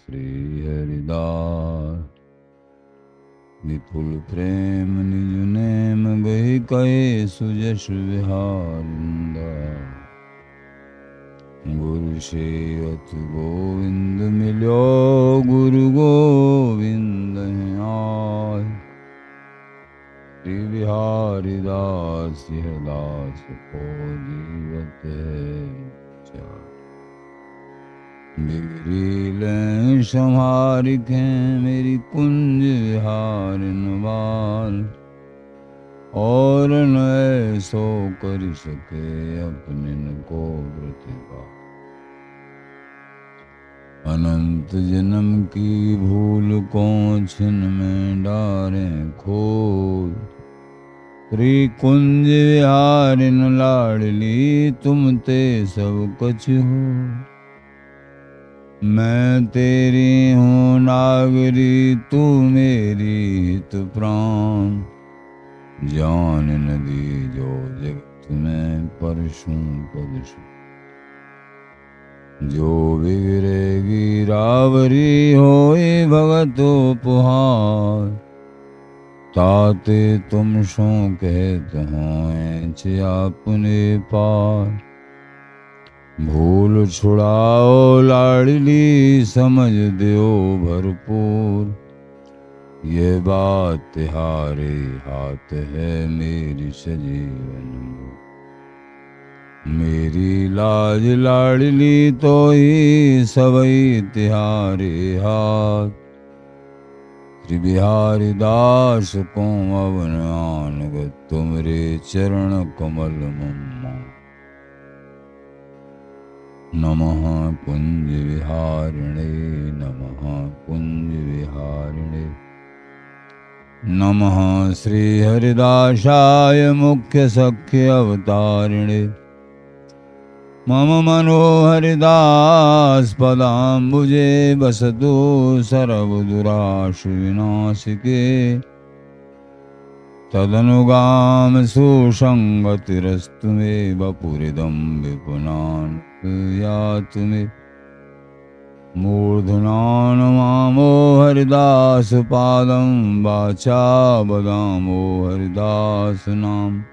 श्री हरिदास। विपुल प्रेम निज नेम गही कहे सुजस विहारिंदा। गुरु सेवत गोविंद मिलो गुरु गोविंद आय। श्री बिहारी दास दास को जीवत है। बिगड़ी संहारिक मेरी कुंज विहारिन बाल। और न सो कर सके अपने को प्रतिभा। अनंत जन्म की भूल को छिन में डारे खोल। श्री कुंज विहारिन लाडली तुम ते सब कछ हो। मैं तेरी हूँ नागरी तू मेरी हित प्राण। जान नदी जो जगत में परशु परशु। जो बिगड़ेगी रावरी होए भगत उपहार। ताते तुम सो कहत हो अपने पार। भूल छुड़ाओ लाडली समझ दो भरपूर। ये बात तिहारे हाथ है मेरी सजीवन। मेरी लाज लाडली तो ही सबई तिहारे हाथ। श्री बिहारी दास को अवन आनगत तुमरे चरण कमल मम्मा। नमः कुंज विहारिणे नमः कुंज विहारिणे। नमः श्री हरिदासाय मुख्य सख्य अवतारिणे। मम मनोहरिदास पदाम्बुजे बसतु सर्वदुराशु विनाशिके। तदनुगाम सुसंगतिरस्तु मे वपुरिदं विपुनान् यातु मे। मूर्धना नमामो हरिदास पादं वाचा वदामो हरिदास नाम।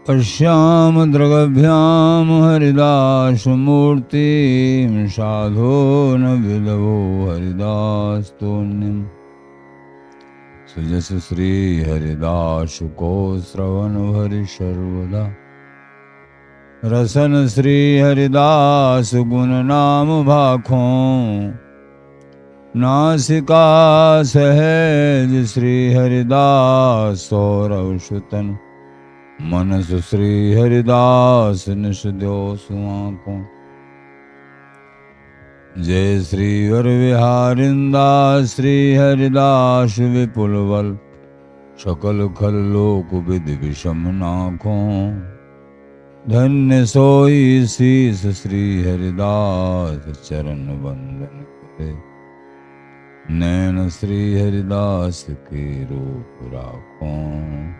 पश्याम दृगभ्याम हरिदास मूर्तिं साधो न विलवो हरिदास तोन्यम्। सुजस श्री हरिदास को श्रवण भरि सर्वदा। रसन श्री हरिदास गुण नाम भाखों। नासिका सहज श्री हरिदास सौरव सुतन। मनस श्री हरिदास निश दो सुआंकों। जय श्री वर विहारिंदास श्री हरिदास विपुल बल। सकल खल लोक विधि विषम नाखों। धन्य सोई शीस श्री हरिदास चरण वंदन करे। नैन श्री हरिदास के रूप राखों।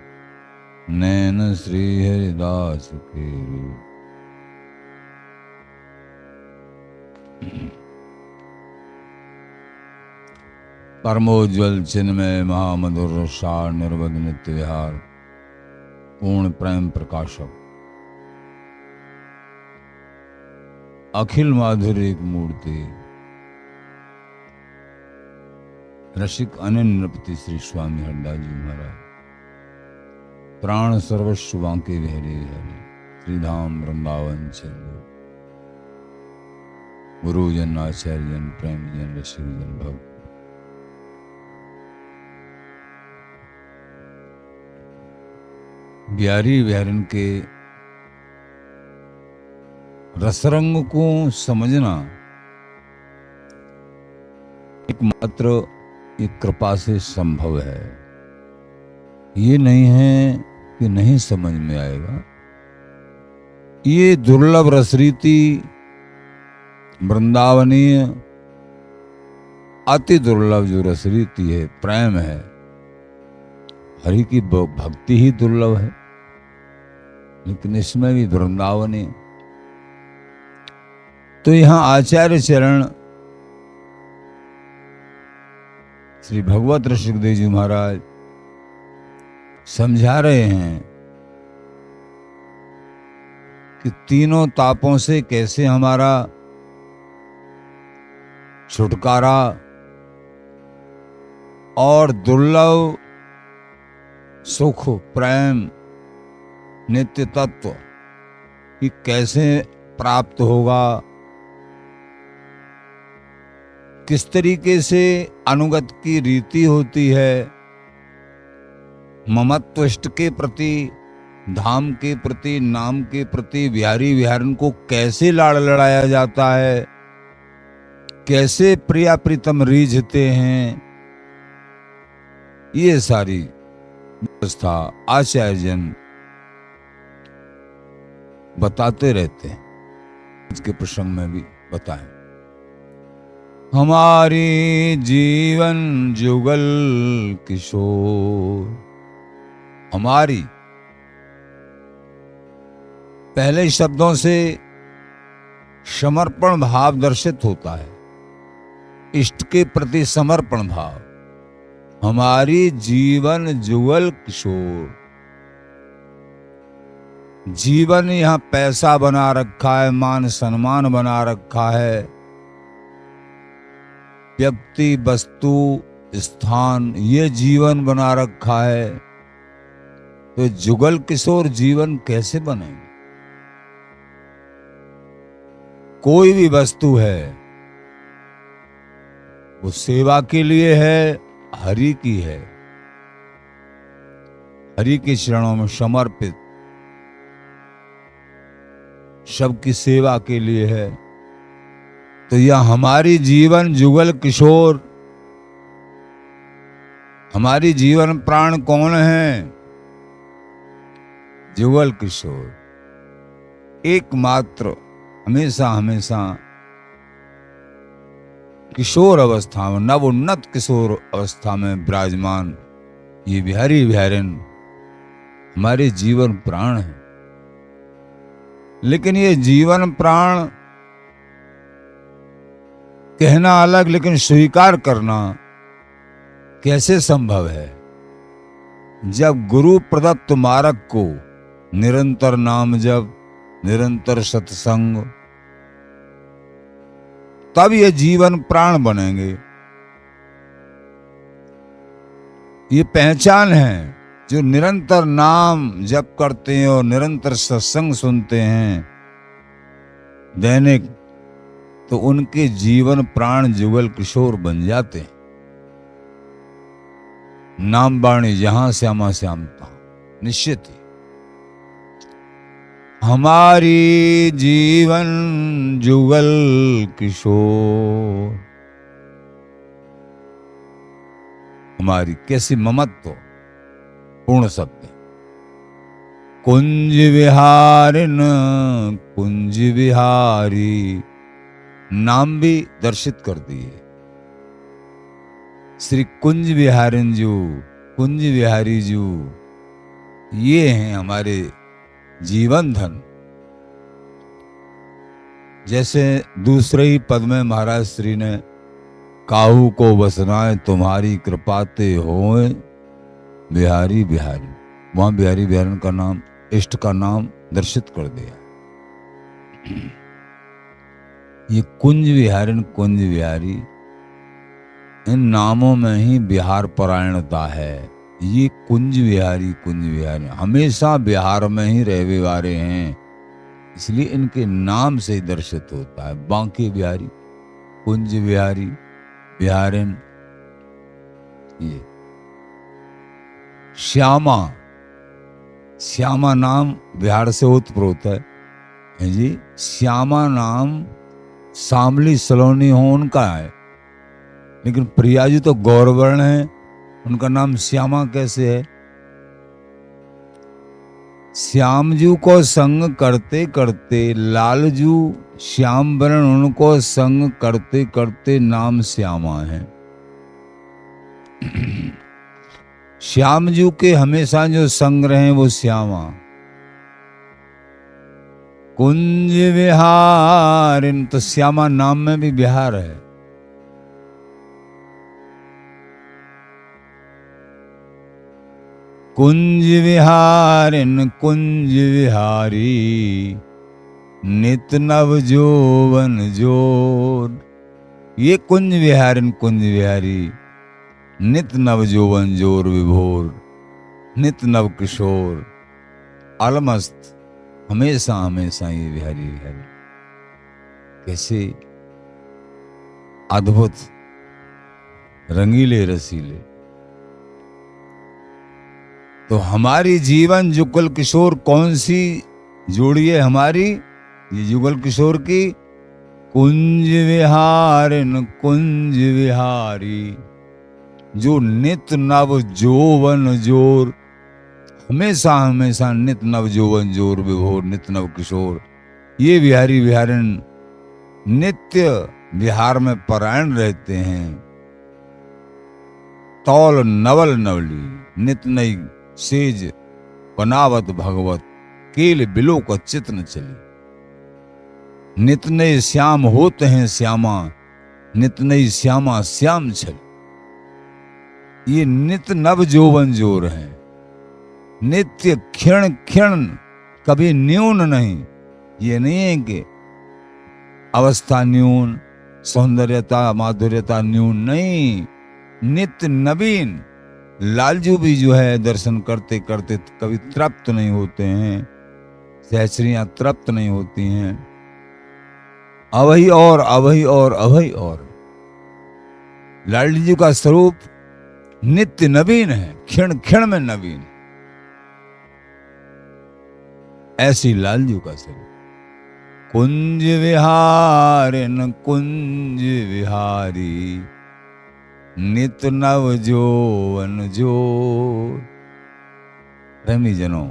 नैन श्री हरिदास के रूप। परमोज्वल चिन्मय महामधुर सार निर्वध नित्य विहार। पूर्ण प्रेम प्रकाशक अखिल माधुर्य एक मूर्ति। रसिक अनन्य नृपति श्री स्वामी हरदास जी महाराज। प्राण सर्वस्व बांके बिहारी हरि। श्रीधाम वृंदावन चलो। गुरुजन आचार्य जन प्रेम जन रसिक जन भक्त। बिहारी बिहारिन के रसरंग को समझना एकमात्र एक कृपा से संभव है। ये नहीं है कि नहीं समझ में आएगा। ये दुर्लभ रसरीति वृंदावनीय अति दुर्लभ जो रसरीति है, प्रेम है, हरि की भक्ति ही दुर्लभ है। लेकिन इसमें भी वृंदावनीय तो यहां आचार्य चरण श्री भगवत ऋषिदेव जी महाराज समझा रहे हैं कि तीनों तापों से कैसे हमारा छुटकारा और दुर्लभ सुख प्रेम नित्य तत्व कि कैसे प्राप्त होगा, किस तरीके से अनुगत की रीति होती है, ममत्व इष्ट के प्रति, धाम के प्रति, नाम के प्रति, बिहारी बिहारन को कैसे लाड़ लड़ाया जाता है, कैसे प्रिया प्रीतम रीझते हैं, ये सारी व्यवस्था आचार्य जन बताते रहते हैं। इसके प्रसंग में भी बताएं। हमारी जीवन जुगल किशोर, हमारी पहले शब्दों से समर्पण भाव दर्शित होता है, इष्ट के प्रति समर्पण भाव। हमारी जीवन जुगल किशोर, जीवन यहां पैसा बना रखा है, मान सम्मान बना रखा है, व्यक्ति वस्तु स्थान ये जीवन बना रखा है। तो जुगल किशोर जीवन कैसे बनेंगे? कोई भी वस्तु है वो सेवा के लिए है, हरि की है, हरि के चरणों में समर्पित, सबकी सेवा के लिए है। तो यह हमारी जीवन जुगल किशोर, हमारी जीवन प्राण कौन है? जुगल किशोर, एकमात्र हमेशा हमेशा किशोर अवस्था में, नवोन्नत किशोर अवस्था में विराजमान ये बिहारी बिहारिन हमारे जीवन प्राण है। लेकिन ये जीवन प्राण कहना अलग, लेकिन स्वीकार करना कैसे संभव है? जब गुरु प्रदत्त मार्ग को निरंतर नाम जप, निरंतर सत्संग, तब ये जीवन प्राण बनेंगे। ये पहचान है जो निरंतर नाम जप करते हैं और निरंतर सत्संग सुनते हैं दैनिक, तो उनके जीवन प्राण जुगल किशोर बन जाते हैं। नाम बाणी जहां श्यामा श्यामता निश्चित ही। हमारी जीवन जुगल किशोर, हमारी कैसी ममत्व पूर्ण सत्य। कुंज विहारिन कुंज विहारी, नाम भी दर्शित कर दिए। श्री कुंज विहारिन जो, कुंज विहारी जो, ये हैं हमारे जीवन धन। जैसे दूसरे ही पद में महाराज श्री ने काहू को बसनाए तुम्हारी कृपाते होए बिहारी बिहारी, वहां बिहारी बिहारन का नाम, इष्ट का नाम दर्शित कर दिया। ये कुंज विहारिन कुंज विहारी, इन नामों में ही बिहार परायणता है। ये कुंज विहारी हमेशा बिहार में ही रहने वाले हैं, इसलिए इनके नाम से ही दर्शित होता है। बांके बिहारी, कुंज बिहारी, बिहारिन। ये श्यामा, श्यामा नाम बिहार से उत्प्रोत है जी। श्यामा नाम शामली सलोनी हो उनका है, लेकिन प्रिया जी तो गौरवर्ण है, उनका नाम श्यामा कैसे है? श्यामजू को संग करते करते लालजू श्याम वर्ण, उनको संग करते करते नाम श्यामा है। श्यामजू के हमेशा जो संग रहे वो श्यामा। कुंज विहारिन, तो श्यामा नाम में भी विहार है। कुंज विहारिन कुंज विहारी, नित नव जोवन जोर। ये कुंज विहारिन कुंज विहारी, नित नव जोवन जोर विभोर, नित नव किशोर, अलमस्त, हमेशा हमेशा ये विहारी विहारी। कैसे अद्भुत, रंगीले रसीले। तो हमारी जीवन जुगल किशोर कौन सी जोड़ी है हमारी? ये जुगल किशोर की कुंज विहारिन कुंज विहारी, जो नित नव जोवन जोर, हमेशा हमेशा नित नव जोवन जोर विभोर, नित नव किशोर। ये विहारी विहारिन नित्य विहार में परायण रहते हैं। तौल नवल नवली, नित नई सेज बनावत भगवत, केल बिलो का चित न चली। नित नए श्याम होते हैं श्यामा, नित नई श्यामा श्याम छल। ये नित नव जोवन जोर है, नित्य क्षण क्षण कभी न्यून नहीं। ये नहीं है कि अवस्था न्यून, सौंदर्यता माधुर्यता न्यून, नहीं, नित्य नवीन। लालजू भी जो है दर्शन करते करते कभी तृप्त नहीं होते हैं, सहचरियां तृप्त नहीं होती हैं। अवही और अवही और अवही और। लालजू का स्वरूप नित्य नवीन है, क्षण क्षण में नवीन। ऐसी लालजू का स्वरूप। कुंज विहारिन कुंज विहारी, नित नव जोवन जोर। प्रेमी जनों,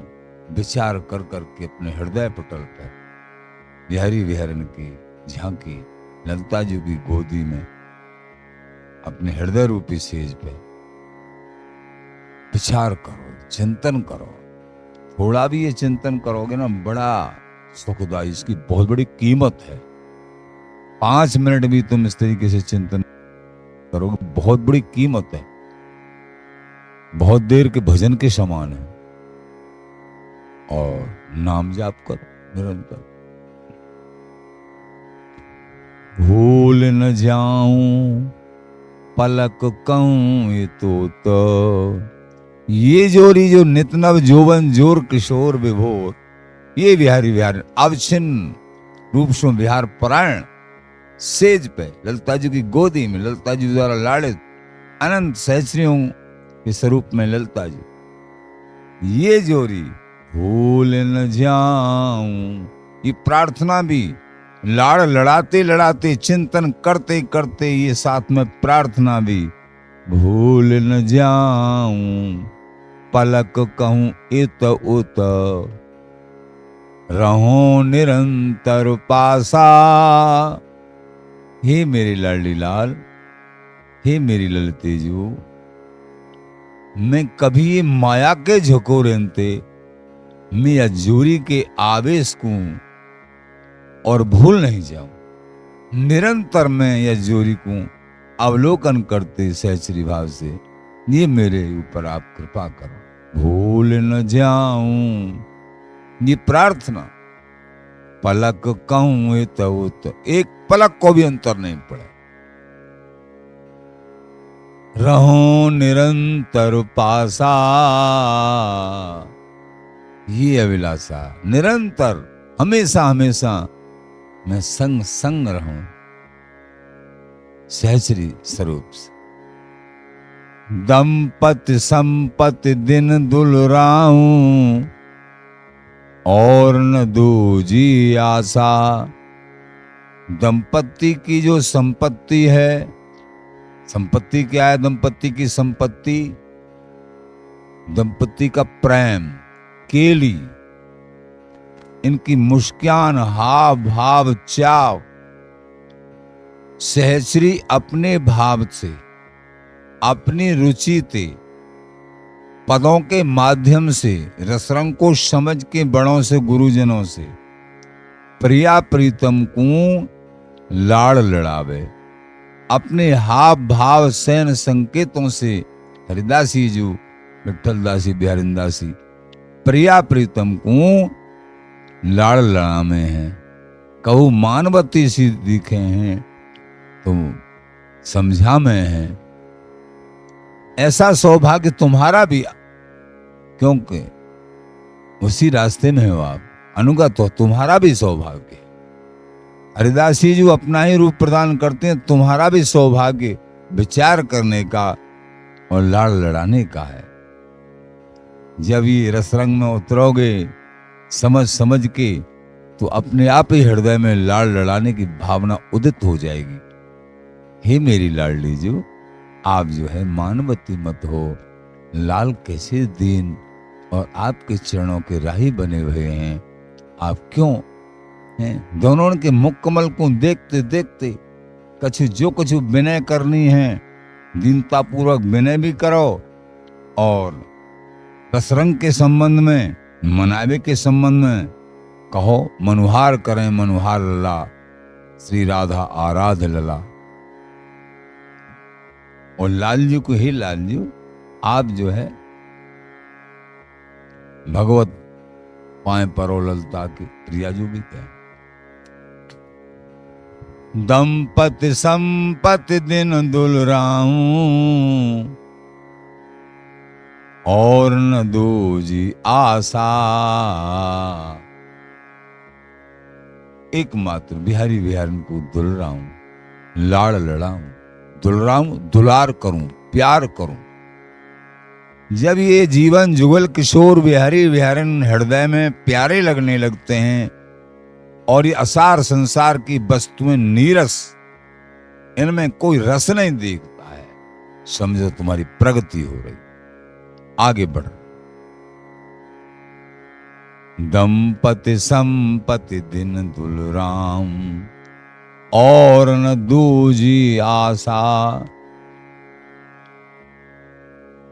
विचार कर करके अपने हृदय पटल पर बिहारी विहारन की झांकी ललता जी की गोदी में, अपने हृदय रूपी सेज पे विचार करो, चिंतन करो। थोड़ा भी ये चिंतन करोगे ना, बड़ा सुखदायी, इसकी बहुत बड़ी कीमत है। 5 मिनट भी तुम इस तरीके से चिंतन करोगे, बहुत बड़ी कीमत है, बहुत देर के भजन के समान है। और नाम जाप करो निरंतर। भूल न जाऊं पलक कहूं ये तो ये जोरी जो नितनव जोवन जोर किशोर विभोर, ये विहारी विहार अवचिन्न रूप से विहार परायण सेज पे ललता जी की गोदी में, ललता जी द्वारा लाड़ित अनंत सहचरियों के स्वरूप में ललता जी, ये जोरी भूल न जाऊं। ये प्रार्थना भी लाड़ लड़ाते लड़ाते, चिंतन करते करते, ये साथ में प्रार्थना भी। भूल न जाऊं पलक कहूं इत उत, रहूं निरंतर पासा। हे मेरे लाडली लाल, हे मेरी ललतेजू, मैं कभी ये माया के झकोरेंते, मैं अजूरी के आवेश को और भूल नहीं जाऊं। निरंतर मैं यह जोरी को अवलोकन करते सहचरी भाव से, ये मेरे ऊपर आप कृपा करो। भूल न जाऊं, ये प्रार्थना। पलक कहूं ये तो एक पलक को भी अंतर नहीं पड़े। रहो निरंतर पासा, ये अभिलाषा निरंतर हमेशा हमेशा मैं संग संग रहूं सहचरी स्वरूप से। दंपति संपत्ति दिन दुलराऊं, और न दूजी आशा। दंपति की जो संपत्ति है, संपत्ति क्या है? दंपति की संपत्ति, दंपति का प्रेम, केली, इनकी मुस्कान, हाव भाव, चाव। सहचरी अपने भाव से, अपनी रुचि से, पदों के माध्यम से, रसरंग को समझ के बड़ों से, गुरुजनों से प्रिया प्रीतम को लाड़ लड़ावे। अपने हाव भाव सैन संकेतों से हरिदासी जो विठलदासी बिहारिंदासी प्रिया प्रीतम को लाड़ लड़ामे हैं। कहू मानवती सी दिखे हैं तो समझा में है। ऐसा सौभाग्य तुम्हारा भी, क्योंकि उसी रास्ते में हो आप, अनुगत हो, तुम्हारा भी सौभाग्य। हरिदासी जी अपना ही रूप प्रदान करते हैं, तुम्हारा भी सौभाग्य विचार करने का और लाड़ लड़ाने का है। जब ये रसरंग में उतरोगे समझ समझ के, तो अपने आप ही हृदय में लाड़ लड़ाने की भावना उदित हो जाएगी। हे मेरी लाडली जो, आप जो है मानवती मत हो। लाल कैसे दीन और आपके चरणों के राही बने हुए हैं, आप क्यों हैं? दोनों के मुख कमल को देखते देखते कछु जो कुछ विनय करनी है दीनता पूर्वक विनय भी करो, और रसरंग के संबंध में, मनावे के संबंध में कहो मनुहार करें मनुहार लला, श्री राधा आराध लला। और लालजू को ही लालजू, आप जो है भगवत पाए परो ललता की प्रियाजू भी क्या। दंपति संपत्ति दिन दुलराऊं और न दूजी आशा। एकमात्र बिहारी बिहारन को दुलराऊं, लाड़ लड़ाऊं, दुलराऊं, दुलार करूं, प्यार करूं। जब ये जीवन जुगल किशोर बिहारी बिहारन हृदय में प्यारे लगने लगते हैं और ये असार संसार की वस्तुएं नीरस, इनमें कोई रस नहीं दिखता है, समझो तुम्हारी प्रगति हो रही, आगे बढ़। दंपति संपत्ति दिन दुलराम और न दूजी आशा।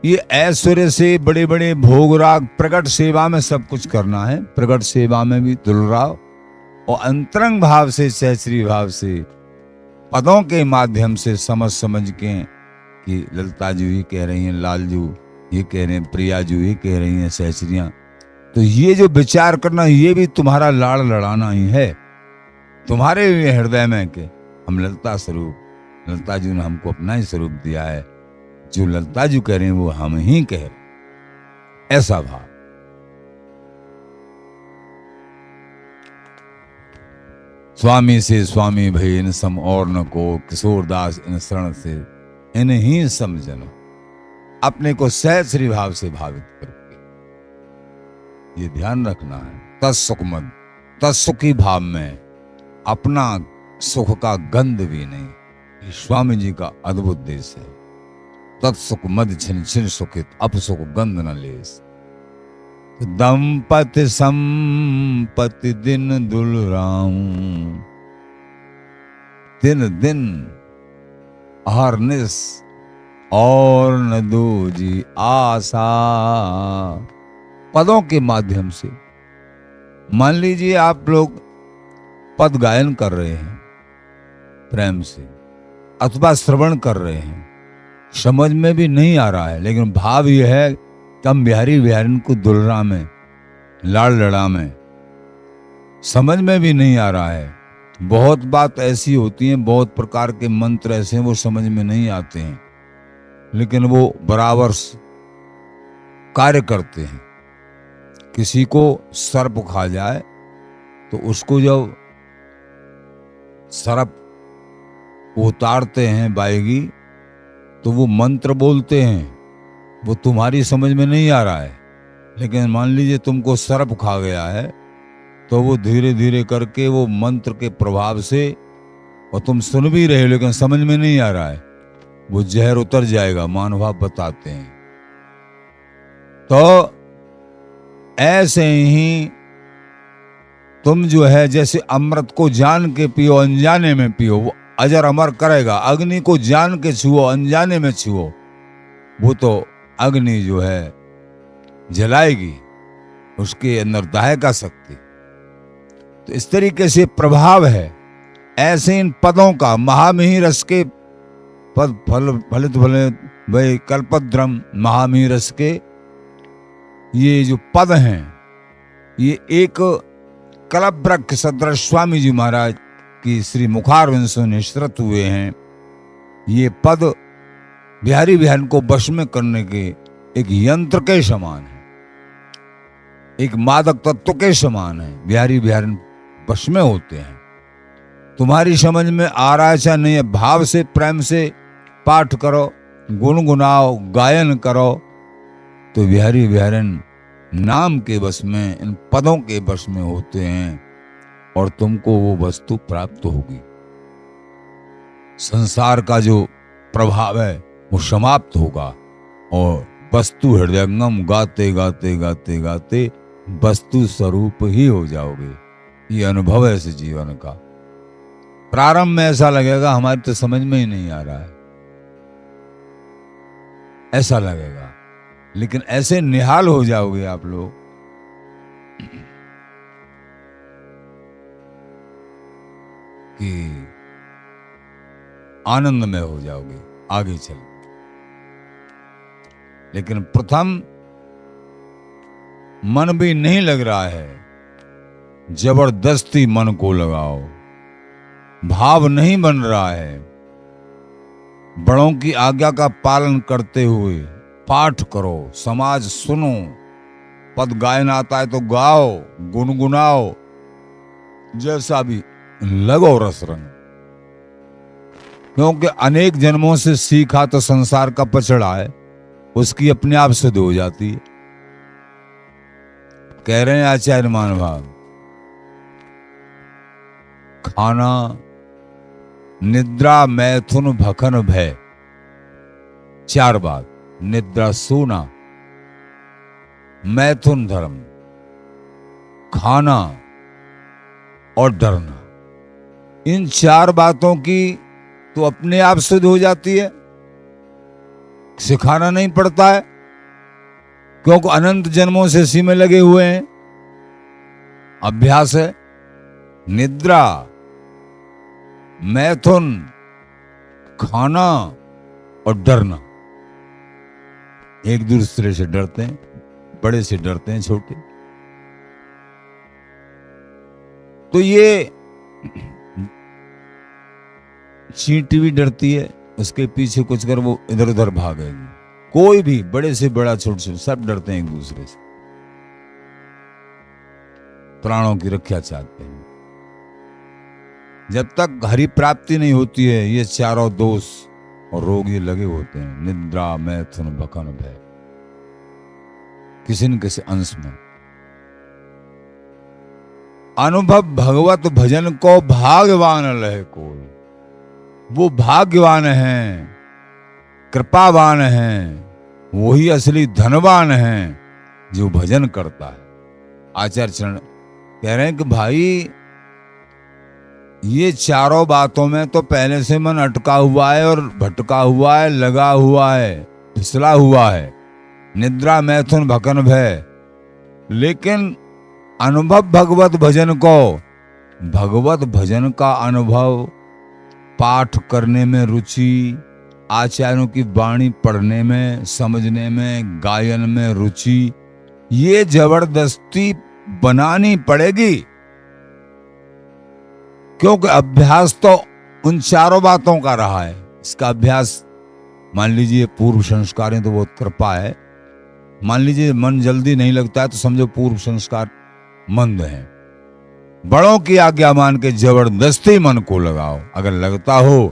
ये ऐश्वर्य से बड़े बड़े भोगराग प्रकट सेवा में सब कुछ करना है, प्रकट सेवा में भी दुलराव, और अंतरंग भाव से सहस्री भाव से पदों के माध्यम से समझ समझ के कि ललता जी ये कह रही हैं, लालजू ये कह रहे हैं, प्रिया जी ये कह रही हैं, सहस्रियां, तो ये जो विचार करना ये भी तुम्हारा लाड़ लड़ाना ही है, तुम्हारे हृदय में के हम ललता स्वरूप, ललता जी ने हमको अपना ही स्वरूप दिया है, जो ललता जी कह रहे हैं वो हम ही कह रहे, ऐसा भाव। स्वामी से स्वामी भई इन सम और न को, किशोरदास इन शरण से इन ही समझनो। अपने को सहस्री भाव से भावित करके ये ध्यान रखना है, तत्सुख मद, तत्सुखी भाव में अपना सुख का गंध भी नहीं। ये स्वामी जी का अद्भुत देश है। तत्सुख मद छिन छिन सुखित, अप सुख गंध न लेस। दंपति संपत्ति दिन दुलराऊं, दिन दिन अहरनिश और न दूजी आशा। पदों के माध्यम से, मान लीजिए आप लोग पद गायन कर रहे हैं प्रेम से, अथवा श्रवण कर रहे हैं, समझ में भी नहीं आ रहा है, लेकिन भाव यह है कि हम बिहारी बिहारिन को दुलरा में, लाड़ लड़ा में, समझ में भी नहीं आ रहा है। बहुत बात ऐसी होती है, बहुत प्रकार के मंत्र ऐसे हैं वो समझ में नहीं आते हैं, लेकिन वो बराबर कार्य करते हैं। किसी को सर्प खा जाए तो उसको जब सर्प उतारते हैं बाएगी तो वो मंत्र बोलते हैं, वो तुम्हारी समझ में नहीं आ रहा है, लेकिन मान लीजिए तुमको सर्प खा गया है तो वो धीरे धीरे करके वो मंत्र के प्रभाव से, और तुम सुन भी रहे हो लेकिन समझ में नहीं आ रहा है, वो जहर उतर जाएगा, महानुभाव बताते हैं। तो ऐसे ही तुम जो है जैसे अमृत को जान के पियो, अनजाने में पियो, वो अजर अमर करेगा। अग्नि को जान के छुओ, अनजाने में छुओ, वो तो अग्नि जो है जलाएगी, उसके अंदर दाह का शक्ति। तो इस तरीके से प्रभाव है। ऐसे इन पदों का महामिहि रस के पद फल फलित फलित वही कल्पद्रम महामिहि रस के ये जो पद हैं, ये एक कलवृक्ष सदृश स्वामी जी महाराज की श्री मुखारविंद से निश्रित हुए हैं। ये पद बिहारी बिहारी को वश में करने के एक यंत्र के समान है, एक मादक तत्व के समान है। बिहारी बिहारी वश में होते हैं। तुम्हारी समझ में आ रहा है चाहे नहीं, भाव से प्रेम से पाठ करो, गुनगुनाओ, गायन करो, तो बिहारी बिहारन नाम के वश में, इन पदों के वश में होते हैं और तुमको वो वस्तु प्राप्त होगी। संसार का जो प्रभाव है वो समाप्त होगा और वस्तु हृदयंगम गाते गाते गाते गाते वस्तु स्वरूप ही हो जाओगे। ये अनुभव है इस जीवन का। प्रारंभ में ऐसा लगेगा हमारी तो समझ में ही नहीं आ रहा है, ऐसा लगेगा, लेकिन ऐसे निहाल हो जाओगे आप लोग कि आनंद में हो जाओगे आगे चल। लेकिन प्रथम मन भी नहीं लग रहा है, जबरदस्ती मन को लगाओ। भाव नहीं बन रहा है, बड़ों की आज्ञा का पालन करते हुए पाठ करो, समाज सुनो, पद गायन आता है तो गाओ, गुनगुनाओ, जैसा भी लगो रस रंग। क्योंकि अनेक जन्मों से सीखा तो संसार का पचड़ा है, उसकी अपने आप सिद्ध हो जाती है। कह रहे हैं आचार्य महानुभाव, खाना निद्रा मैथुन भखन भय, चार बात। निद्रा सोना, मैथुन धर्म, खाना और डरना, इन चार बातों की तो अपने आप सिद्ध हो जाती है, सिखाना नहीं पड़ता है, क्योंकि अनंत जन्मों से इसी में लगे हुए हैं। अभ्यास है। निद्रा, मैथुन, खाना और डरना। एक दूसरे से डरते हैं, बड़े से डरते हैं छोटे। तो ये चींटी भी डरती है, उसके पीछे कुछ कर वो इधर उधर भागेगी। कोई भी, बड़े से बड़ा छोटे से, सब डरते हैं एक दूसरे से, प्राणों की रक्षा चाहते हैं। जब तक हरि प्राप्ति नहीं होती है, ये चारों दोष और रोग ये लगे होते हैं। निद्रा, मैथुन, भखन, भय, किसी न किसी अंश में। अनुभव भगवत भजन को भाग्यवान लहे कोई। वो भाग्यवान हैं, कृपावान हैं, वही असली धनवान हैं जो भजन करता है। आचार्य चरण कह रहे हैं कि भाई ये चारों बातों में तो पहले से मन अटका हुआ है और भटका हुआ है, लगा हुआ है, फिसला हुआ है। निद्रा, मैथुन, भखन, भय। लेकिन अनुभव भगवत भजन को, भगवत भजन का अनुभव, पाठ करने में रुचि, आचार्यों की वाणी पढ़ने में, समझने में, गायन में रुचि, ये जबरदस्ती बनानी पड़ेगी। क्योंकि अभ्यास तो उन चारों बातों का रहा है। इसका अभ्यास, मान लीजिए पूर्व संस्कार है तो बहुत कृपा है। मान लीजिए मन जल्दी नहीं लगता है तो समझो पूर्व संस्कार मंद है। बड़ों की आज्ञा मान के जबरदस्ती मन को लगाओ। अगर लगता हो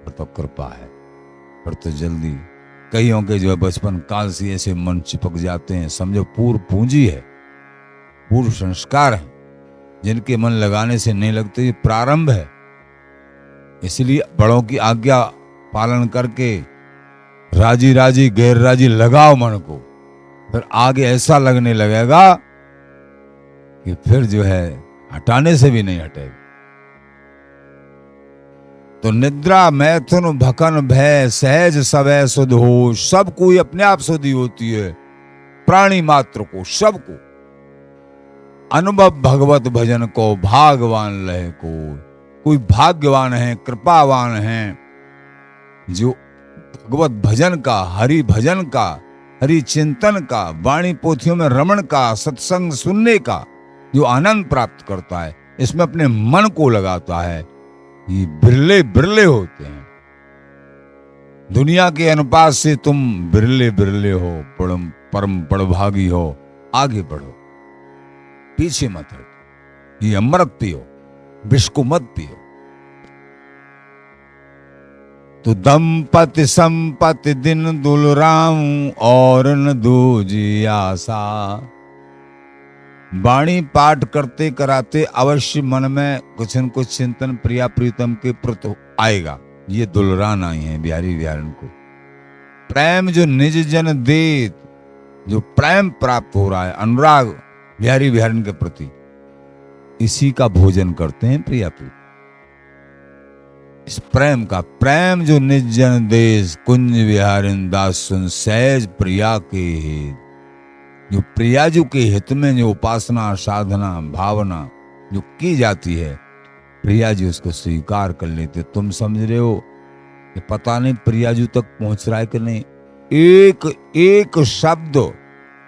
तो कृपा है, पर तो जल्दी। कईयों के जो है बचपन काल से ऐसे मन चिपक जाते हैं, समझो पूर्व पूंजी है, पूर्व संस्कार है। जिनके मन लगाने से नहीं लगते, ये प्रारंभ है। इसलिए बड़ों की आज्ञा पालन करके राजी राजी गैर राजी लगाओ मन को, फिर आगे ऐसा लगने लगेगा कि फिर जो है हटाने से भी नहीं हटेगा। तो निद्रा, मैथुन, भखन, भय, सहज सवै सुध हो। सब कोई अपने आप सुधी होती है, प्राणी मात्र को, सबको। अनुभव भगवत भजन को भागवान लहे को। कोई भाग्यवान है, कृपावान है, जो भगवत भजन का, हरि भजन का, हरि चिंतन का, वाणी पोथियों में रमण का, सत्संग सुनने का जो आनंद प्राप्त करता है, इसमें अपने मन को लगाता है। ये बिरले बिरले होते हैं। दुनिया के अनुपात से तुम बिरले बिरले हो, परम बड़भागी हो। आगे बढ़ो, पीछे मत हटो। ये अमृत पियो, विष को मत पियो। तो दंपति संपत्ति दिन दुलराऊं और न दूजी आशा। वाणी पाठ करते कराते अवश्य मन में कुछ न कुछ चिंतन प्रिया प्रीतम के प्रति आएगा। ये दुलरान आई है बिहारी बिहारन को। प्रेम जो निज जन देत, जो प्रेम प्राप्त हो रहा है, अनुराग बिहारी बिहारन के प्रति, इसी का भोजन करते हैं प्रिया प्रीतम। इस प्रेम का, प्रेम जो निज जन देश कुंज विहारिन दास सुन सहज प्रिया के हित। जो प्रियाजू के हित में जो उपासना, साधना, भावना जो की जाती है, प्रियाजी उसको स्वीकार कर लेते। तुम समझ रहे हो कि पता नहीं प्रियाजू तक पहुंच रहा है कि नहीं। एक एक शब्द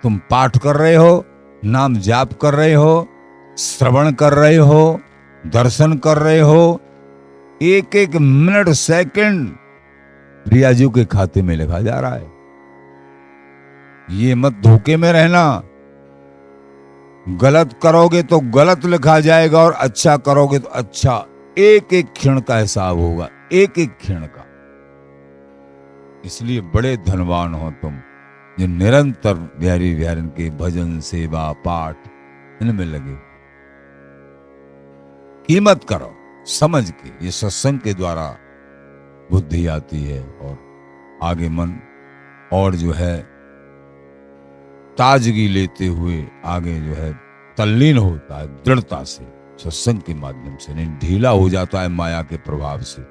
तुम पाठ कर रहे हो, नाम जाप कर रहे हो, श्रवण कर रहे हो, दर्शन कर रहे हो, एक एक मिनट सेकंड प्रियाजू के खाते में लिखा जा रहा है। ये मत धोखे में रहना। गलत करोगे तो गलत लिखा जाएगा और अच्छा करोगे तो अच्छा। एक एक क्षण का हिसाब होगा, एक एक क्षण का। इसलिए बड़े धनवान हो तुम जो निरंतर बिहारी बिहारन के भजन, सेवा, पाठ इनमें लगे। कीमत करो समझ के। ये सत्संग के द्वारा बुद्धि आती है और आगे मन और जो है ताजगी लेते हुए आगे जो है तल्लीन होता है दृढ़ता से, सत्संग के माध्यम से। नहीं ढीला हो जाता है माया के प्रभाव से।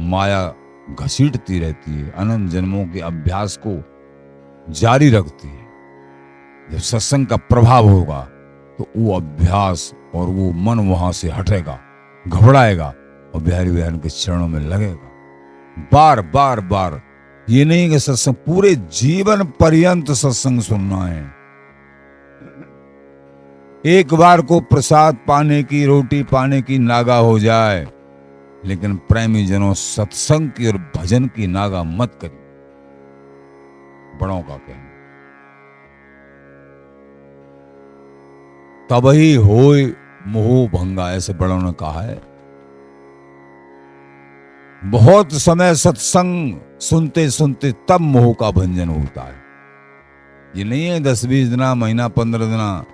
माया घसीटती रहती है, अनंत जन्मों के अभ्यास को जारी रखती है। जब सत्संग का प्रभाव होगा तो वो अभ्यास और वो मन वहां से हटेगा, घबराएगा और बिहारी बिहारन के चरणों में लगेगा। बार बार बार, ये नहीं कि सत्संग पूरे जीवन पर्यंत सत्संग सुनना है। एक बार को प्रसाद पाने की, रोटी पाने की नागा हो जाए, लेकिन प्रेमी जनों सत्संग की और भजन की नागा मत करिए। बड़ों का कहना। तबही होय मोह भंगा, ऐसे बड़ों ने कहा है। बहुत समय सत्संग सुनते सुनते तब मोह का भंजन होता है। ये नहीं है 10-20 दिना, महीना, 15 दिना,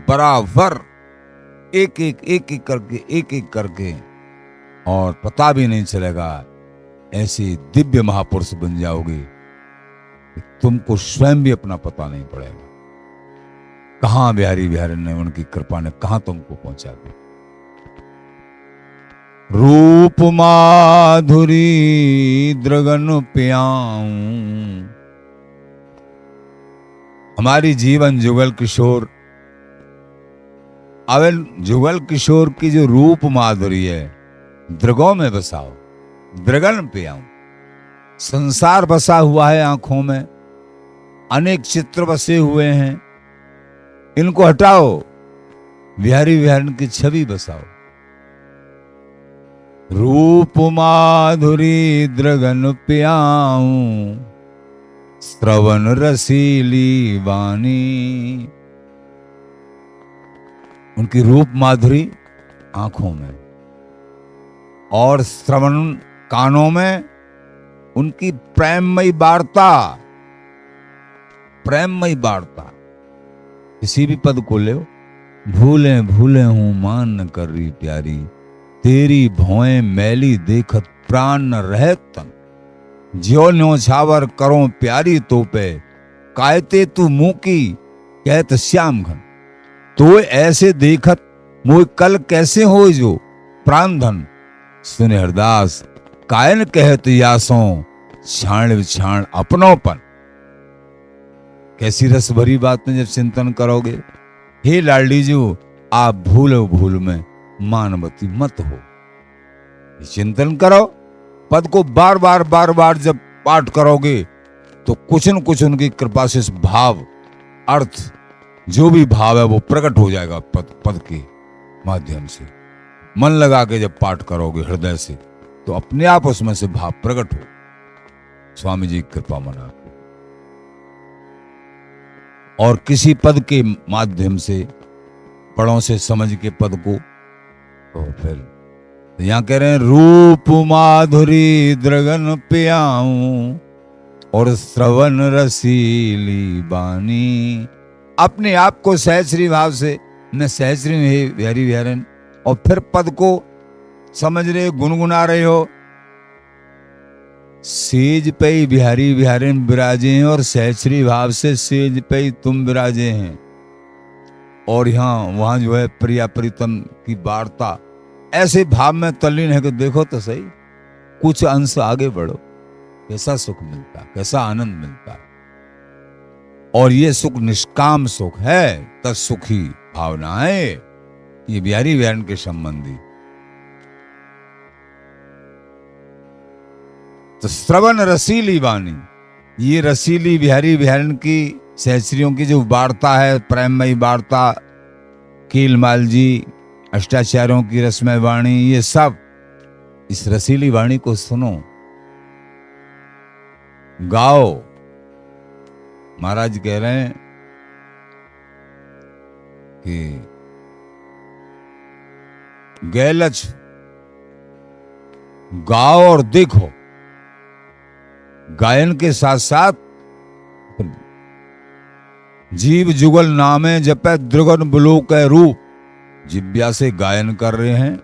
बराबर एक एक करके और पता भी नहीं चलेगा। ऐसे दिव्य महापुरुष बन जाओगे, तुमको स्वयं भी अपना पता नहीं पड़ेगा। कहां बिहारी बिहारन ने, उनकी कृपा ने कहां तुमको पहुंचा दिया। रूप माधुरी द्रगन प्याऊं। हमारी जीवन जुगल किशोर, अवन जुगल किशोर की जो रूप माधुरी है, द्रगों में बसाओ, द्रगन प्याऊं। संसार बसा हुआ है आंखों में, अनेक चित्र बसे हुए हैं, इनको हटाओ, बिहारी बिहारन की छवि बसाओ। रूप माधुरी द्रगन प्याऊं, श्रवण रसीली वाणी। उनकी रूप माधुरी आंखों में और श्रवण कानों में, उनकी प्रेममयी वार्ता, प्रेममयी वार्ता। किसी भी पद को ले, भूले भूले हूं मान न कर रही प्यारी, तेरी भौएं मैली देखत प्राण न रहे तन। ज्यो न्योछावर करो प्यारी तो पे, कायते तू मुंह की कहत श्याम घन। तो ऐसे देखत मोय कल कैसे हो जो प्राण धन। सुने हरदास कायन कहत यासों, छाण विछाण अपनोपन। कैसी रस भरी बात में जब चिंतन करोगे, हे लाडली जी, आप भूलो भूल में मानवती मत हो। चिंतन करो, पद को बार बार जब पाठ करोगे तो कुछ न कुछ उनकी कृपा से भाव, अर्थ, जो भी भाव है वो प्रकट हो जाएगा पद के माध्यम से। मन लगा के जब पाठ करोगे हृदय से तो अपने आप उसमें से भाव प्रकट हो। स्वामी जी की कृपा मना के और किसी पद के माध्यम से पड़ों से समझ के पद को, तो फिर यहां कह रहे हैं रूप माधुरी द्रगन पियाऊं और श्रवण रसीली बानी। अपने आप को सहस्री भाव से न सहस्री में बिहारी बिहारन, और फिर पद को समझ रहे, गुनगुना रहे हो। सेज पे बिहारी बिहारन विराजे हैं और सहस्री भाव से सेज पे तुम विराजे हैं। और यहाँ वहां जो है प्रिया प्रीतम की वार्ता, ऐसे भाव में तल्लीन है कि देखो तो सही, कुछ अंश आगे बढ़ो, कैसा सुख मिलता, कैसा आनंद मिलता है। और ये सुख निष्काम सुख है, तत्सुखी भावना है ये बिहारी बिहारन के संबंधी। तो श्रवण रसीली वाणी, ये रसीली बिहारी बिहारन की सहस्रियों की जो वार्ता है, प्रेममयी वार्ता, कीलमाल जी, अष्टाचार्यों की रसमय वाणी, ये सब इस रसीली वाणी को सुनो, गाओ। महाराज कह रहे हैं कि गैलच गाओ और देखो। गायन के साथ साथ जीव जुगल नामे जपे द्रुगन बुलोक रूप, जिव्या से गायन कर रहे हैं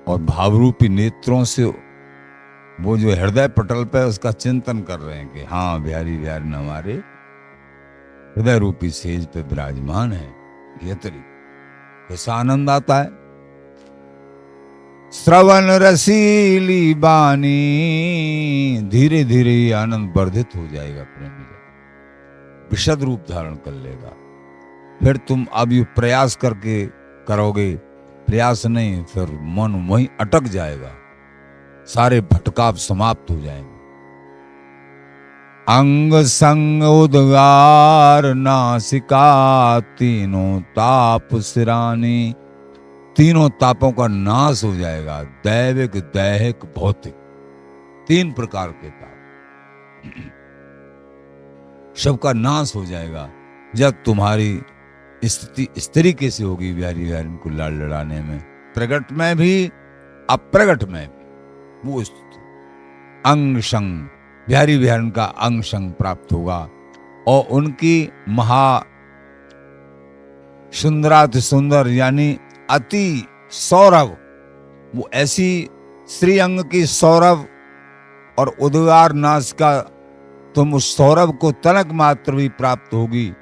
और भावरूपी नेत्रों से वो जो हृदय पटल पे उसका चिंतन कर रहे हैं कि हाँ बिहारी बिहारन हमारे हृदय रूपी सेज पे विराजमान है। ये तरीका कैसा आनंद आता है। श्रवण रसीली बानी, धीरे धीरे आनंद वर्धित हो जाएगा, प्रेमी विशद रूप धारण कर लेगा। फिर तुम अब ये प्रयास करके करोगे, प्रयास नहीं, फिर मन वहीं अटक जाएगा, सारे भटकाव समाप्त हो जाएंगे। अंग संग उद्गार नासिका तीनों ताप सिरानी, तीनों तापों का नाश हो जाएगा, दैविक दैहिक भौतिक, तीन प्रकार के ताप सबका नाश हो जाएगा जब तुम्हारी स्थिति इस तरीके से होगी बिहारी बिहारन को लाड़ लड़ाने में, प्रगट में भी अप्रगट में भी। वो स्थिति अंग संग, बिहारी बिहारन का अंग संग प्राप्त होगा और उनकी महा सुंदराति सुंदर यानी अति सौरभ, वो ऐसी श्री अंग की सौरभ और उद्गार नाश का तुम उस सौरभ को तनक मात्र भी प्राप्त होगी,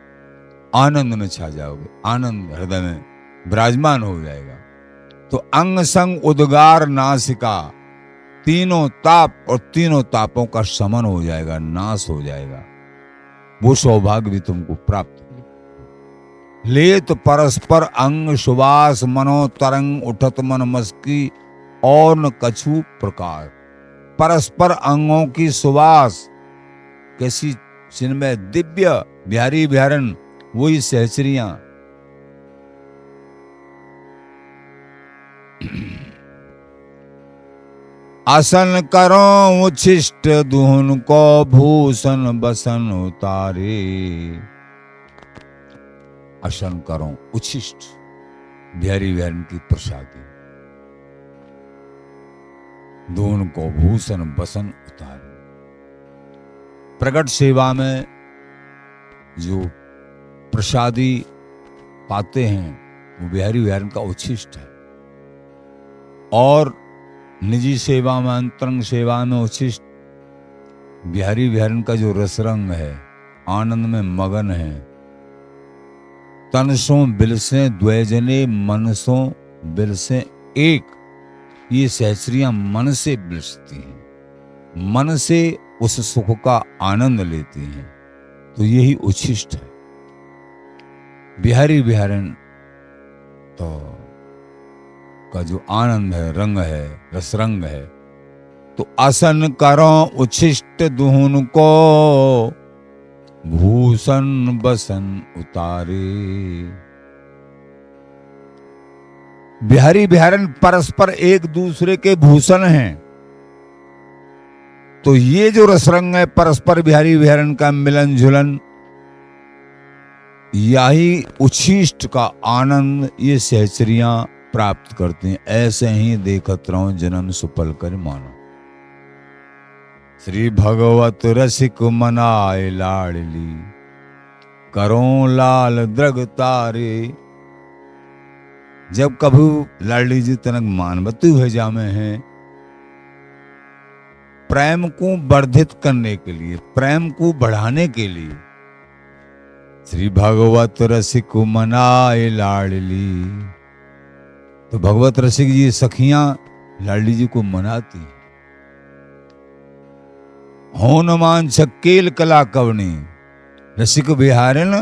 आनंद में छा जाओगे, आनंद हृदय में विराजमान हो जाएगा। तो अंग संग उद्गार नासिका, तीनों ताप और तीनों तापों का शमन हो जाएगा, नाश हो जाएगा, वो सौभाग्य भी तुमको प्राप्त होगा। लेत परस्पर अंग सुवास मनो तरंग उठत मन मस्की और न कछु प्रकार। परस्पर अंगों की सुवास कैसी जिनमें दिव्य बिहारी बिहारन, वही सहचरियां। आसन करो उच्छिष्ट दुहन को भूषण बसन उतारे। आसन करो उच्छिष्ट बिहारी बिहारन की प्रसादी, दुहन को भूषण बसन उतारे। प्रगट सेवा में जो प्रसादी पाते हैं वो बिहारी बिहारन का उच्छिष्ट है, और निजी सेवा में, अंतरंग सेवा में उच्छिष्ट बिहारी बिहारन का जो रसरंग है, आनंद में मगन है। तनसों बिलसे द्वैजने मनसों बिलसे एक, ये सहस्रियां मन से बिलसती हैं, मन से उस सुख का आनंद लेती हैं, तो यही उच्छिष्ट है। बिहारी बिहारन तो का जो आनंद है, रंग है, रसरंग है, तो आसन करो उच्छिष्ट दुहुन को, भूषण बसन उतारे। बिहारी बिहारन परस्पर एक दूसरे के भूषण हैं। तो ये जो रसरंग है, परस्पर बिहारी बिहारन का मिलन जुलन, यही उच्छिष्ट का आनंद ये सहचरियां प्राप्त करते हैं। ऐसे ही देखत रहो जन्म सुपल कर मानो। श्री भगवत रसिक मनाए लाडली, करो लाल द्रग तारे। जब कभू लाडली जी तनक मानवती हुए जामे हैं, प्रेम को वर्धित करने के लिए, प्रेम को बढ़ाने के लिए, श्री भगवत रसिक मनाए लाडली, तो भगवत रसिक जी सखियां लाडली जी को मनाती हैं। हनुमान छक्केल कला कवनी, रसिक बिहारन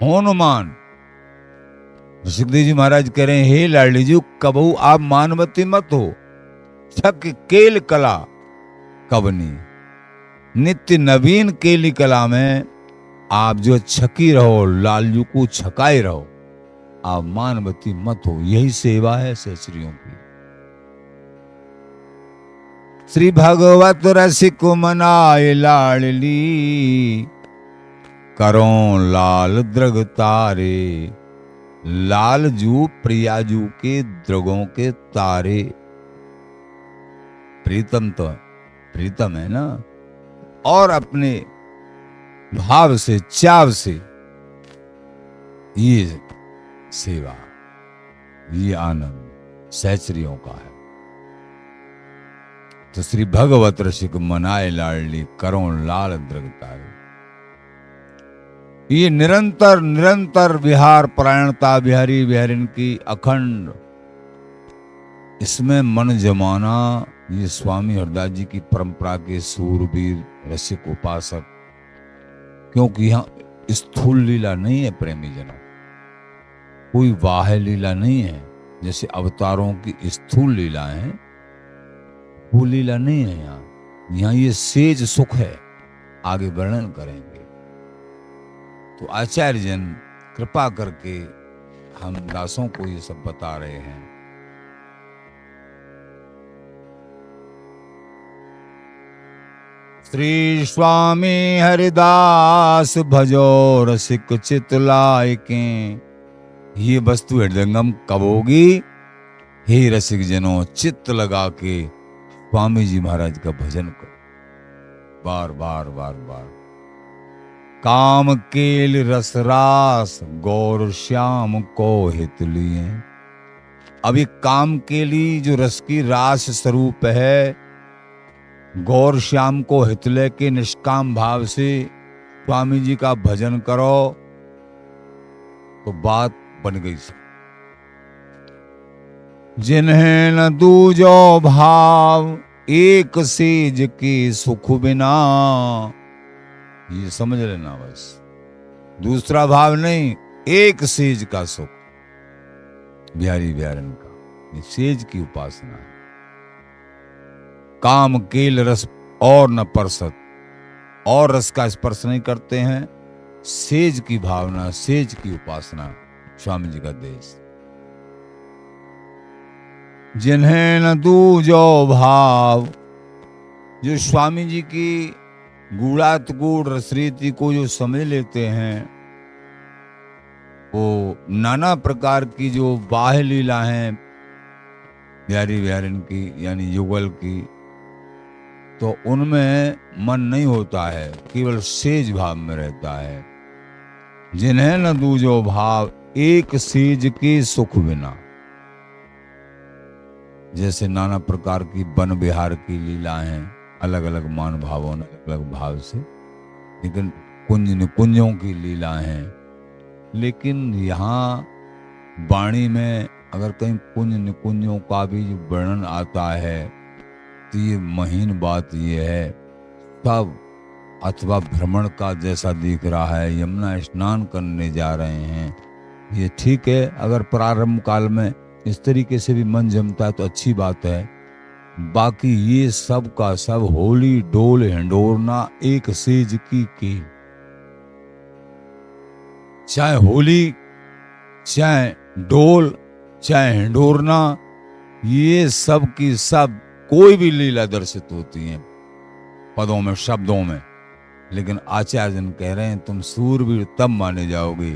हनुमान। सुखदेव जी महाराज कह रहे हैं, हे लाडली जी कबहू आप मानवती मत हो, छक केल कला कवनी, नित्य नवीन केली कला में आप जो छकी रहो, लालजू को छकाए रहो, आप मानवती मत हो। यही सेवा है सहचरियों की। श्री भगवत रसिक मनाए लाडली, करो लाल द्रग तारे। लालजू प्रियाजू के द्रगों के तारे। प्रीतम तो प्रीतम है ना, और अपने भाव से, चाव से ये सेवा, ये आनंद सहचरियों का है। तो श्री भगवत रसिक मनाए लाडली, करो लाल द्रग तारे। ये निरंतर निरंतर विहार परायणता बिहारी बिहारिन की अखंड, इसमें मन जमाना, ये स्वामी हरदास जी की परंपरा के सूरवीर रसिक उपासक। क्योंकि यहाँ स्थूल लीला नहीं है प्रेमी जनों, कोई बाह्य लीला नहीं है। जैसे अवतारों की स्थूल लीला है, वो लीला नहीं है यहाँ। यहाँ ये सेज सुख है, आगे वर्णन करेंगे। तो आचार्य जन कृपा करके हम दासों को ये सब बता रहे हैं। श्री स्वामी हरिदास भजो रसिक चित लायके। ये वस्तु हृदयंगम कब होगी? हे रसिक जनों, चित्त लगा के स्वामी जी महाराज का भजन करो, बार बार बार बार। काम केल रसरास गौर श्याम को हित लिए। अब ये काम केली जो रस की रास स्वरूप है, गौर श्याम को हित ले के निष्काम भाव से स्वामी जी का भजन करो, तो बात बन गई। जिन्हें न दूजो भाव एक सेज के सुख बिना। ये समझ लेना बस, दूसरा भाव नहीं, एक सेज का सुख। बिहारी बिहारन का ये सेज की उपासना है। काम केल रस और न परसत, और रस का स्पर्श नहीं करते हैं। सेज की भावना, सेज की उपासना, स्वामी जी का देश। जिन्हें न दूजो भाव, जो स्वामी जी की गूढ़ात गूढ़ रसरीति को जो समझ लेते हैं, वो नाना प्रकार की जो बाह्य लीला हैं बिहारी बिहारिन की, यानी युगल की, तो उनमें मन नहीं होता है, केवल सेज भाव में रहता है। जिन्हें न दूजो भाव एक सेज के सुख बिना। जैसे नाना प्रकार की वन विहार की लीला हैं, अलग अलग मान भावों ने अलग अलग भाव से, लेकिन कुंज निकुंजों की लीला हैं। लेकिन यहाँ वाणी में अगर कहीं कुंज निकुंजों का भी जो वर्णन आता है, तो ये महीन बात ये है, सब अथवा भ्रमण का जैसा दिख रहा है, यमुना स्नान करने जा रहे हैं, ये ठीक है। अगर प्रारंभ काल में इस तरीके से भी मन जमता है तो अच्छी बात है। बाकी ये सब का सब होली डोल हिंडोरना एक सेज की चाहे होली, चाहे डोल, चाहे हिंडोरना, ये सब की सब कोई भी लीला दर्शित होती है पदों में, शब्दों में। लेकिन आचार्य जन कह रहे हैं तुम सूरवीर तब माने जाओगे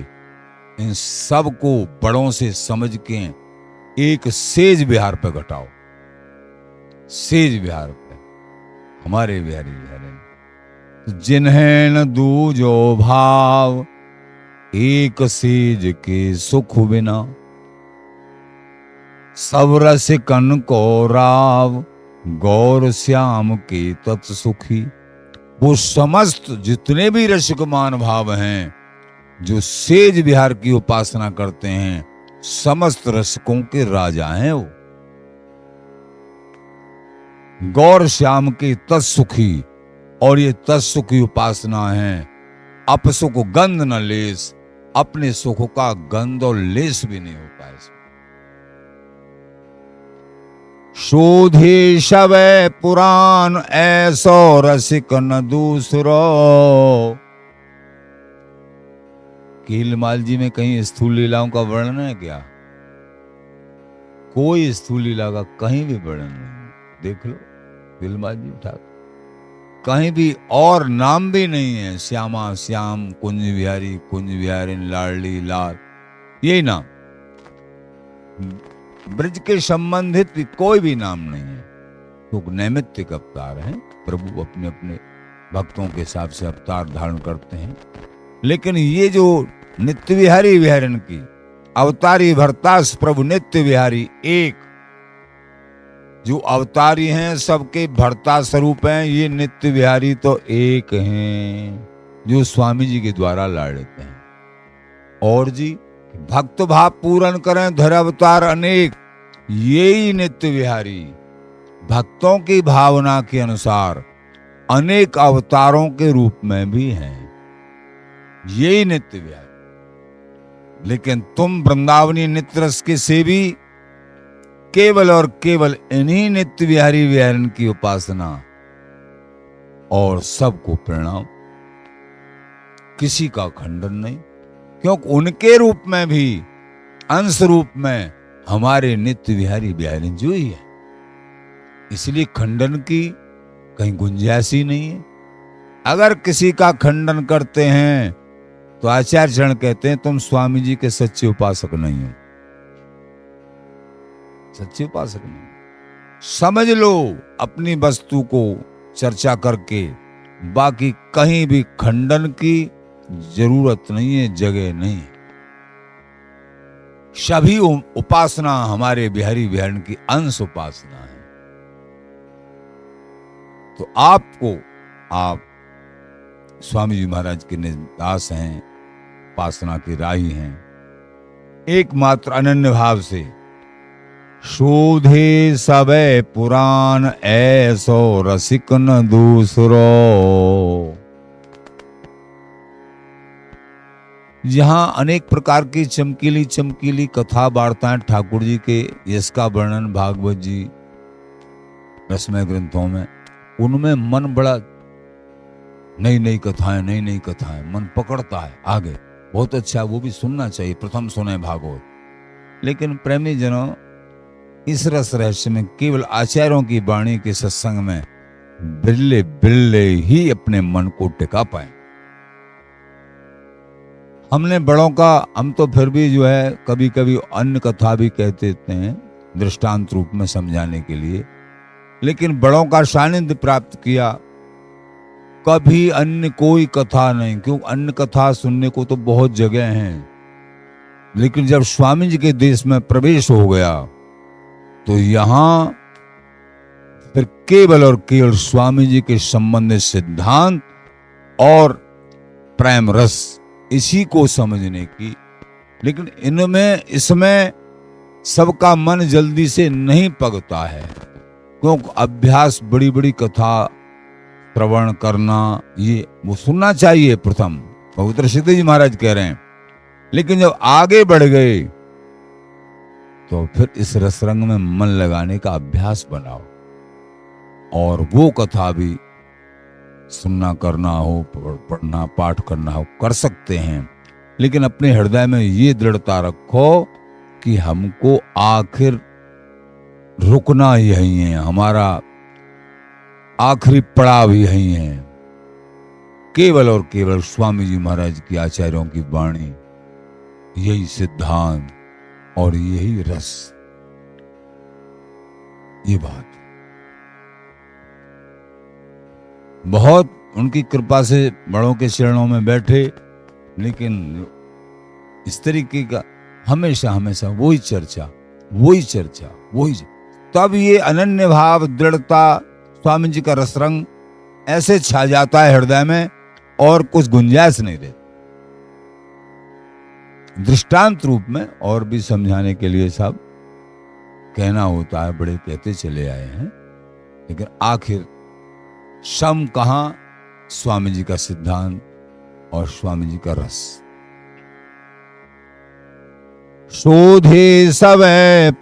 इन सब को बड़ों से समझ के एक सेज विहार पे घटाओ। सेज विहार पे हमारे बिहारी बिहारी जिन्हें न दूजो भाव, एक सेज के सुख बिना, सब रसिकन को राव, गौर श्याम के तत् सुखी। वो समस्त जितने भी रसिकमान भाव हैं जो सेज विहार की उपासना करते हैं, समस्त रसिकों के राजा हैं वो। गौर श्याम के तत्सुखी, और ये तत्सुखी उपासना है। अपसुख गंध न लेस, अपने सुख का गंध और लेस भी नहीं होता है इसमें। शोधे शवै पुराण, ऐसो रसिक न दूसरो। कीलमाल जी में कहीं स्थूल लीलाओं का वर्णन है क्या? कोई स्थूल लीला का कहीं भी वर्णन नहीं। देख लो कीलमाल जी उठा, कहीं भी और नाम भी नहीं है। श्यामा श्याम, कुंज विहारी, लाडली लाल, यही नाम। ब्रज के संबंधित कोई भी नाम नहीं है। तो नैमित्तिक अवतार हैं, प्रभु अपने अपने भक्तों के हिसाब से अवतार धारण करते हैं। लेकिन ये जो नित्य विहारी विहरण की अवतारी भरतास प्रभु नित्य विहारी, एक जो अवतारी हैं सबके भरता स्वरूप हैं, ये नित्य विहारी तो एक हैं जो स्वामी जी के द्वारा लाड़ते हैं। और जी भक्त भाव पूर्ण करें धर अवतार अनेक, यही नित्य विहारी भक्तों की भावना के अनुसार अनेक अवतारों के रूप में भी हैं, यही नित्य विहारी। लेकिन तुम वृंदावनी नित्य रस के सेवी केवल और केवल इन्हीं नित्य विहारी विहरण की उपासना, और सबको प्रणाम, किसी का खंडन नहीं। क्योंकि उनके रूप में भी अंश रूप में हमारे नित्य विहारी विहरण जो ही है, इसलिए खंडन की कहीं गुंजाइश ही नहीं है। अगर किसी का खंडन करते हैं तो आचार्य चरण कहते हैं तुम स्वामी जी के सच्चे उपासक नहीं हो, सच्चे उपासक नहीं। समझ लो अपनी वस्तु को चर्चा करके, बाकी कहीं भी खंडन की जरूरत नहीं है, जगह नहीं। सभी उपासना हमारे बिहारी विहरण की अंश उपासना है। तो आपको, आप स्वामी जी महाराज के दास हैं, उपासना के राही हैं, एकमात्र अनन्य भाव से शोधे सबे पुराण, ऐसो रसिक न दूसरो। जहां अनेक प्रकार की चमकीली चमकीली कथा वार्ताएं ठाकुर जी के यश का वर्णन भागवत जी रसमय ग्रंथों में, उनमें मन बड़ा नई नई कथाएं मन पकड़ता है आगे। बहुत अच्छा, वो भी सुनना चाहिए, प्रथम सुने भागवत। लेकिन प्रेमी जनों, इस रस रहस्य में केवल आचार्यों की वाणी के सत्संग में बिल्ले बिल्ले ही अपने मन को टिका पाए। हमने बड़ों का, हम तो फिर भी जो है कभी कभी अन्य कथा भी कह देते हैं दृष्टांत रूप में समझाने के लिए, लेकिन बड़ों का सानिध्य प्राप्त किया, कभी अन्य कोई कथा नहीं। क्यों? अन्य कथा सुनने को तो बहुत जगह हैं, लेकिन जब स्वामी जी के देश में प्रवेश हो गया तो यहां फिर केवल और केवल स्वामी जी के संबंधित सिद्धांत और प्रेम रस, इसी को समझने की। लेकिन इनमें इसमें सबका मन जल्दी से नहीं पकता है, क्योंकि अभ्यास बड़ी बड़ी कथा श्रवण करना, ये वो सुनना चाहिए प्रथम, पवित्र सिद्ध जी महाराज कह रहे हैं। लेकिन जब आगे बढ़ गए तो फिर इस रसरंग में मन लगाने का अभ्यास बनाओ, और वो कथा भी सुनना करना हो, पढ़ना पाठ करना हो, कर सकते हैं। लेकिन अपने हृदय में ये दृढ़ता रखो कि हमको आखिर रुकना यही है, हमारा आखिरी पड़ाव यही है। केवल और केवल स्वामी जी महाराज की आचार्यों की वाणी, यही सिद्धांत और यही रस, ये बात बहुत उनकी कृपा से बड़ों के चरणों में बैठे। लेकिन इस तरीके का हमेशा हमेशा वही चर्चा, वही चर्चा, वही। तब ये अनन्य भाव, दृढ़ता, स्वामी जी का रसरंग ऐसे छा जाता है हृदय में, और कुछ गुंजाइश नहीं रहती। दृष्टांत रूप में और भी समझाने के लिए सब कहना होता है, बड़े कहते चले आए हैं, लेकिन आखिर सम कहां, स्वामी जी का सिद्धांत और स्वामी जी का रस। शोधे सब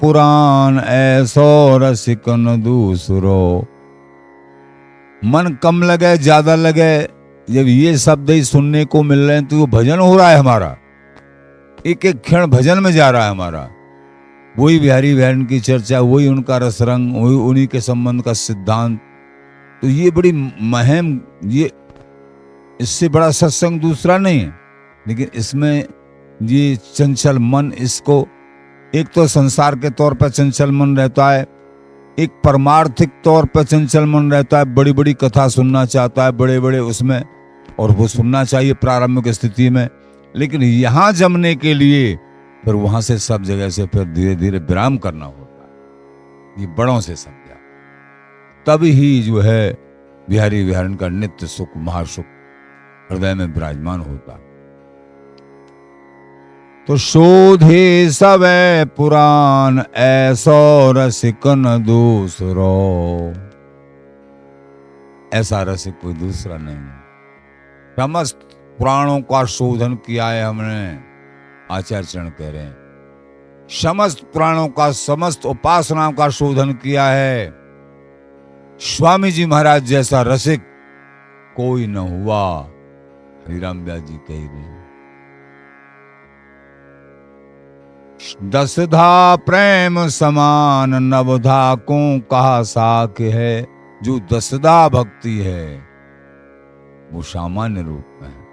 पुराण ऐसो रसिक न दूसरो। मन कम लगे ज्यादा लगे, जब ये शब्द ही सुनने को मिल रहे हैं तो वो भजन हो रहा है हमारा, एक एक क्षण भजन में जा रहा है हमारा। वही बिहारी बहन की चर्चा, वही उनका रसरंग, वही उन्हीं के संबंध का सिद्धांत। तो ये बड़ी महम, ये इससे बड़ा सत्संग दूसरा नहीं है। लेकिन इसमें ये चंचल मन, इसको एक तो संसार के तौर पर चंचल मन रहता है, एक परमार्थिक तौर पर चंचल मन रहता है, बड़ी बड़ी कथा सुनना चाहता है, बड़े बड़े उसमें, और वो सुनना चाहिए प्रारंभिक स्थिति में। लेकिन यहां जमने के लिए फिर वहां से सब जगह से फिर धीरे धीरे विराम करना होता है। ये बड़ों से समझा, तब ही जो है बिहारी विहारन का नित्य सुख, महासुख हृदय में विराजमान होता। तो शोधे सब पुराण ऐसो रसिक न दूसरो। ऐसा रसिक कोई दूसरा नहीं है। समस्त पुराणों का शोधन किया है हमने, आचार्य चरण कह रहे हैं। समस्त पुराणों का, समस्त उपासनाओं का शोधन किया है। स्वामी जी महाराज जैसा रसिक कोई न हुआ, हरिराम व्यास जी कह रहे हैं। दसधा प्रेम समान नवधा को कहा साक है। जो दसधा भक्ति है वो सामान्य रूप में है।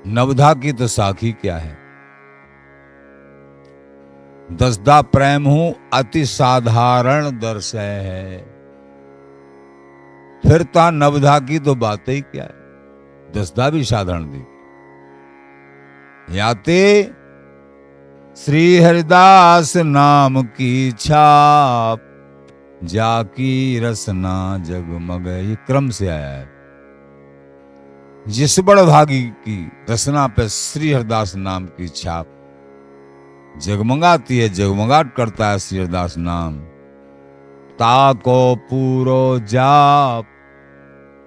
नवधा की तो साखी क्या है। दसदा प्रेम हूं अति साधारण दर्शय है। फिर ता नवधा की तो बात ही क्या है। दसदा भी साधारण दी। याते श्री हरिदास नाम की छाप, जाकी रसना जगमग। ये क्रम से आया है। जिस बड़भागी की रसना पे श्री हरिदास नाम की छाप जगमगाती है, जगमगाट करता है श्री हरिदास नाम। ताको पूरो जाप,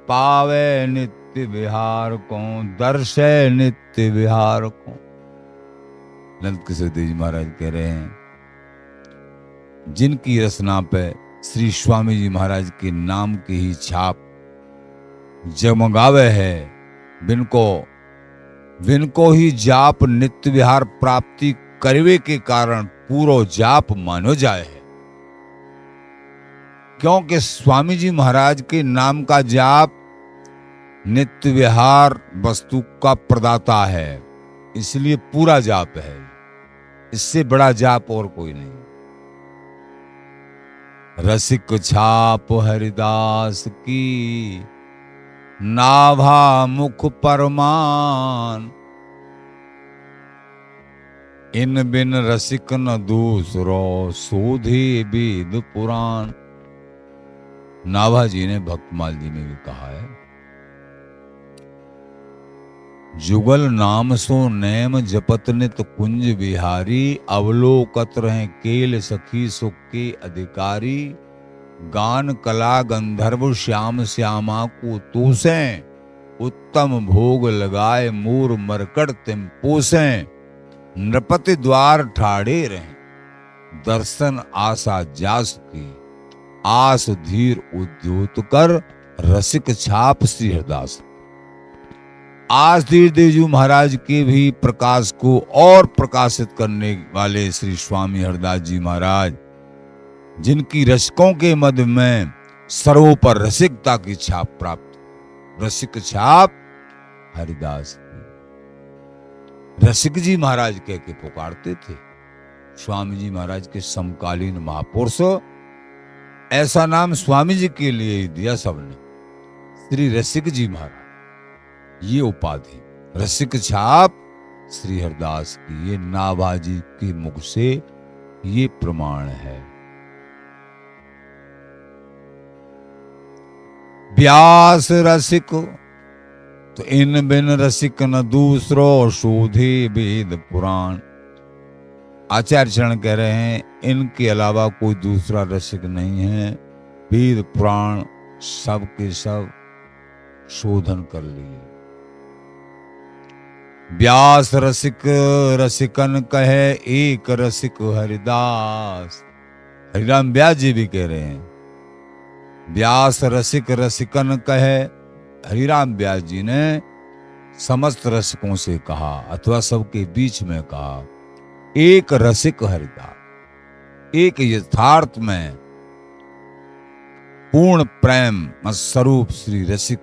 पावे नित्य विहार को, दर्शे नित्य विहार को। ललित किशोर देव जी महाराज कह रहे हैं, जिनकी रसना पे श्री स्वामी जी महाराज के नाम की ही छाप जगमगावे है, विनको ही जाप नित्य विहार प्राप्ति करवे के कारण पूरो जाप मानो जाए है। क्योंकि स्वामी जी महाराज के नाम का जाप नित्य विहार वस्तु का प्रदाता है, इसलिए पूरा जाप है। इससे बड़ा जाप और कोई नहीं। रसिक छाप हरिदास की, नाभा मुख परमान। इन बिन रसिक न दूसरो, सोधे वेद पुराण। नाभा जी ने भक्तमाल जी में भी कहा है, जुगल नाम सो नैम जपत नित कुंज बिहारी। अवलोकत रहे केल सखी सुख के अधिकारी। गान कला गंधर्व श्याम श्यामा को तोसें, उत्तम भोग लगाए मूर मरकड़ तिम पोसें, नृपति द्वार ठाड़े रहें, दर्शन आशा जास की, आस धीर उद्योत कर, रसिक छाप श्री हरदास। आज धीर देवजी महाराज के भी प्रकाश को और प्रकाशित करने वाले श्री स्वामी हरदास जी महाराज, जिनकी रसिकों के मध्य में सर्वोपर रसिकता की छाप प्राप्त, रसिक छाप हरिदास की। रसिक जी महाराज कह के पुकारते थे। स्वामी जी महाराज के समकालीन महापुरुष, ऐसा नाम स्वामी जी के लिए ही दिया सबने, श्री रसिक जी महाराज। ये उपाधि रसिक छाप श्री हरदास की, ये नाभाजी के मुख से ये प्रमाण है। व्यास रसिक तो इन बिन रसिक न दूसरो, शोधे वेद पुराण। आचार्य चरण कह रहे हैं इनके अलावा कोई दूसरा रसिक नहीं है। वेद पुराण सब के सब शोधन कर लिए। व्यास रसिक रसिकन कहे, एक रसिक हरिदास। हरिराम व्यास जी भी कह रहे हैं व्यास रसिक रसिकन कहे। हरिराम व्यास जी ने समस्त रसिकों से कहा अथवा सबके बीच में कहा, एक रसिक हरिदास, एक यथार्थ में पूर्ण प्रेम स्वरूप श्री रसिक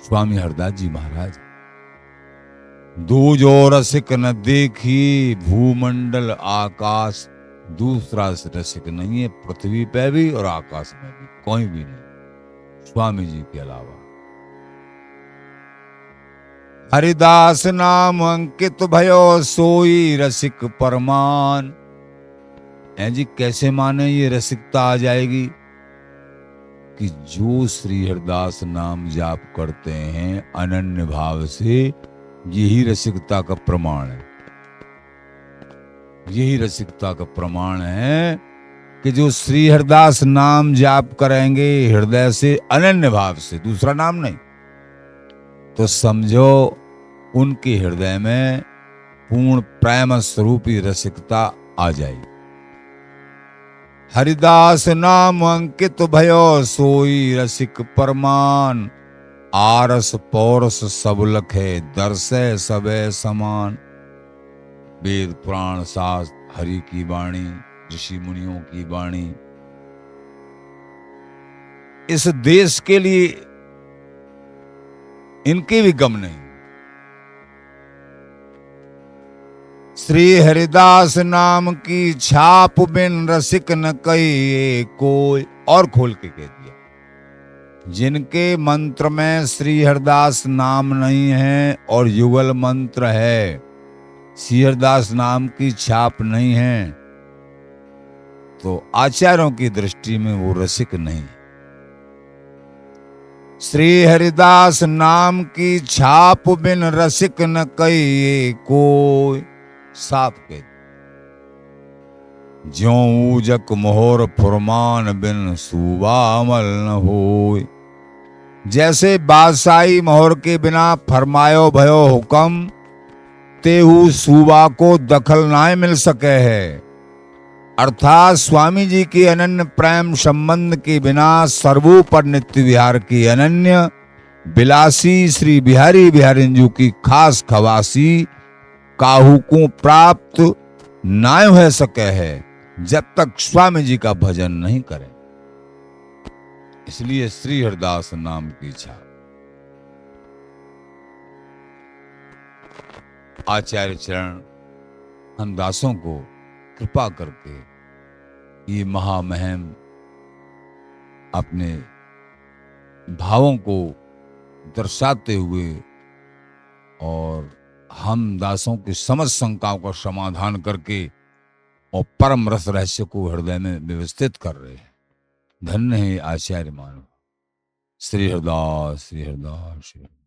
स्वामी हरदास जी महाराज। दो जो रसिक न देखी, भूमंडल आकाश। दूसरा रसिक नहीं है पृथ्वी पे भी और आकाश में भी, कोई भी नहीं स्वामी जी के अलावा। हरिदास नाम अंकित भयो, सोई रसिक परमान। हैं जी कैसे माने ये रसिकता आ जाएगी कि जो श्री हरदास नाम जाप करते हैं अनन्य भाव से, यही रसिकता का प्रमाण है। यही रसिकता का प्रमाण है कि जो श्री हरदास नाम जाप करेंगे हृदय से अनन्य भाव से, दूसरा नाम नहीं, तो समझो उनके हृदय में पूर्ण प्रेम स्वरूपी रसिकता आ जाएगी। हरिदास नाम अंकित भयो, सोई रसिक परमान। आरस पौरस सब लखे, दर्शे सबे समान। वेद पुराण शास्त्र हरि की वाणी, ऋषि मुनियों की वाणी, इस देश के लिए इनके भी गम नहीं। श्री हरिदास नाम की छाप बिन रसिक न कही कोई। और खोल के कह दिया, जिनके मंत्र में श्री हरदास नाम नहीं है और युगल मंत्र है, श्री हरदास नाम की छाप नहीं है, तो आचार्यों की दृष्टि में वो रसिक नहीं। श्री हरिदास नाम की छाप बिन रसिक न कही कोई। साफ के ज्यों ऊजक मोहर फुरमान, बिन सूबा अमल न होय। जैसे बादशाही मोहर के बिना फरमायो भयो हुक्म, तेहू सूबा को दखल ना मिल सके है। अर्थात स्वामी जी के अनन्य प्रेम संबंध के बिना सर्वोपर नित्य विहार की अनन्य बिलासी श्री बिहारी बिहारिंजू की खास खवासी काहू को प्राप्त ना हो सके है जब तक स्वामी जी का भजन नहीं करें। इसलिए श्री हरदास नाम की छाप आचार्य चरण हम दासों को कृपा करके ये महामहिम अपने भावों को दर्शाते हुए और हम दासों की समस्त शंकाओं का समाधान करके और परम रस रहस्य को हृदय में व्यवस्थित कर रहे हैं। धन्य है आचार्य मानव। श्री हरदास श्री हरदास श्री हरदास।